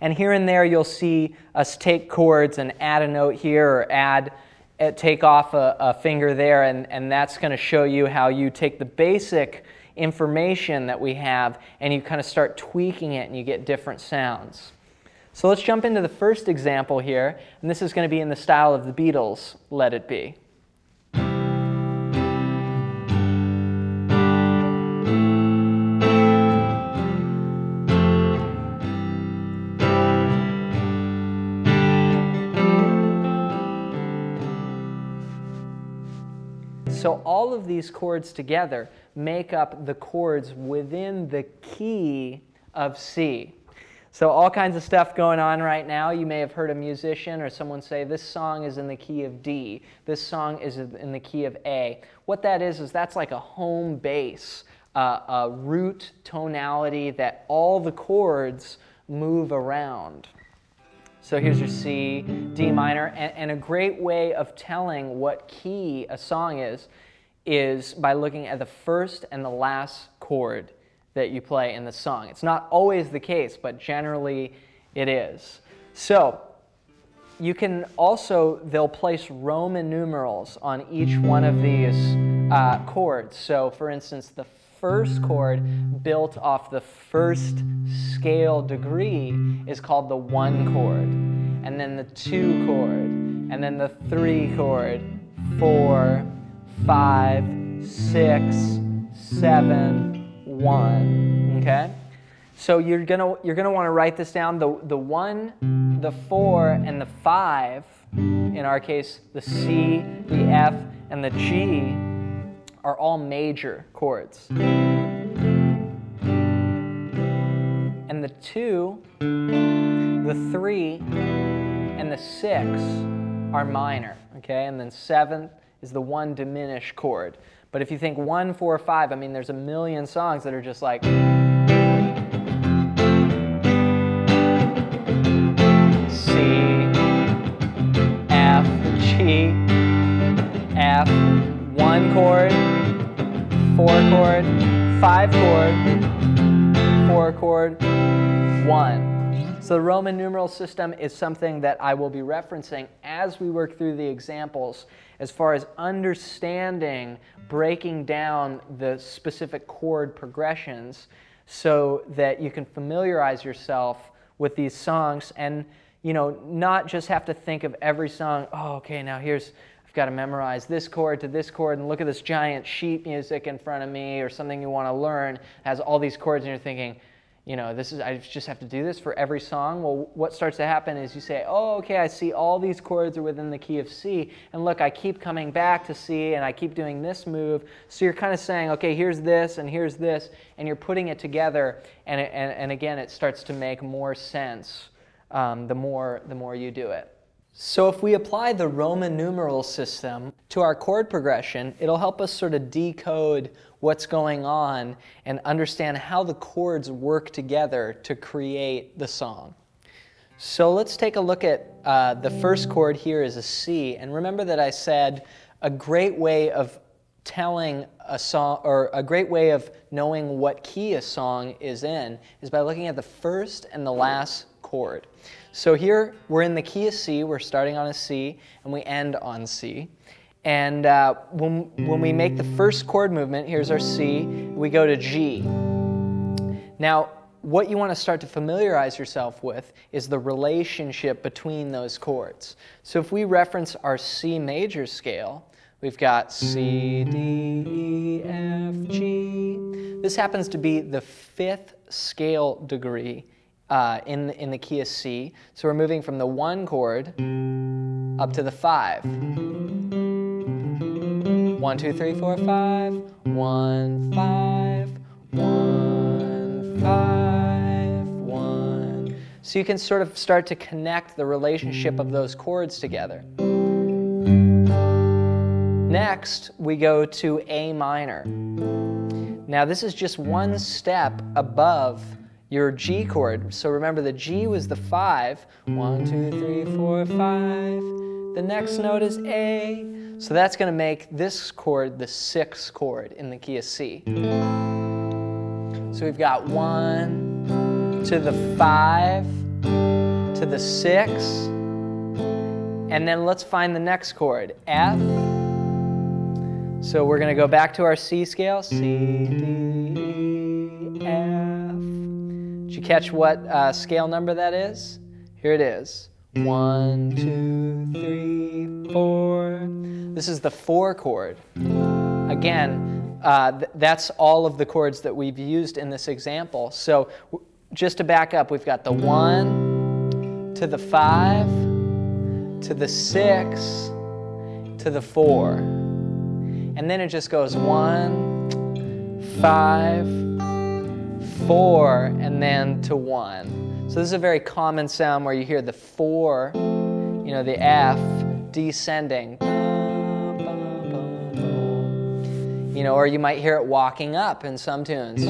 And here and there you'll see us take chords and add a note here or take off a finger there, and that's going to show you how you take the basic information that we have and you kind of start tweaking it and you get different sounds. So let's jump into the first example here, and this is going to be in the style of the Beatles' Let It Be. So all of these chords together make up the chords within the key of C. So all kinds of stuff going on right now. You may have heard a musician or someone say, this song is in the key of D. This song is in the key of A. What that is that's like a home base, a root tonality that all the chords move around. So here's your C, D minor, and a great way of telling what key a song is by looking at the first and the last chord that you play in the song. It's not always the case, but generally it is. So you can also, they'll place Roman numerals on each one of these chords. So for instance, the first chord built off the first scale degree is called the 1 chord, and then the 2 chord, and then the 3 chord, 4, 5, 6, 7, 1. Okay? So you're gonna want to write this down. The 1, the 4, and the 5, in our case, the C, the F, and the G, are all major chords. And the 2, the 3, and the 6 are minor. Okay? And then 7 is the 1 diminished chord. But if you think 1, 4, 5, I mean, there's a million songs that are just like C, F, G, F, 1 chord, 4 chord, 5 chord, 4 chord, 1. So the Roman numeral system is something that I will be referencing as we work through the examples as far as understanding, breaking down the specific chord progressions so that you can familiarize yourself with these songs and, you know, not just have to think of every song, oh, okay, now I've got to memorize this chord to this chord and look at this giant sheet music in front of me, or something you want to learn has all these chords and you're thinking, you know, I just have to do this for every song. Well, what starts to happen is you say, oh, okay, I see all these chords are within the key of C, and look, I keep coming back to C, and I keep doing this move. So you're kind of saying, okay, here's this, and you're putting it together, and again, it starts to make more sense the more you do it. So if we apply the Roman numeral system to our chord progression, it'll help us sort of decode what's going on and understand how the chords work together to create the song. So let's take a look at the first chord here is a C, and remember that I said a great way of telling a song, or a great way of knowing what key a song is in, is by looking at the first and the last chord. So here we're in the key of C, we're starting on a C, and we end on C. And when we make the first chord movement, here's our C, we go to G. Now, what you want to start to familiarize yourself with is the relationship between those chords. So if we reference our C major scale, we've got C, D, E, F, G. This happens to be the 5th scale degree in the key of C. So we're moving from the 1 chord up to the 5. 1, 2, 3, 4, 5. 1, 5, 1, 5, 1. So you can sort of start to connect the relationship of those chords together. Next, we go to A minor. Now this is just one step above your G chord. So remember, the G was the 5. 1, 2, 3, 4, 5. The next note is A. So that's going to make this chord the 6th chord in the key of C. So we've got 1 to the 5. to the 6, and then let's find the next chord, F. So we're going to go back to our C scale, C, D, E, F. Did you catch what scale number that is? Here it is. 1, 2, 3, 4. This is the 4 chord. Again, that's all of the chords that we've used in this example. So just to back up, we've got the 1 to the 5 to the 6 to the 4. And then it just goes 1, 5, 4, and then to 1. So this is a very common sound where you hear the 4, you know, the F descending. You know, or you might hear it walking up in some tunes.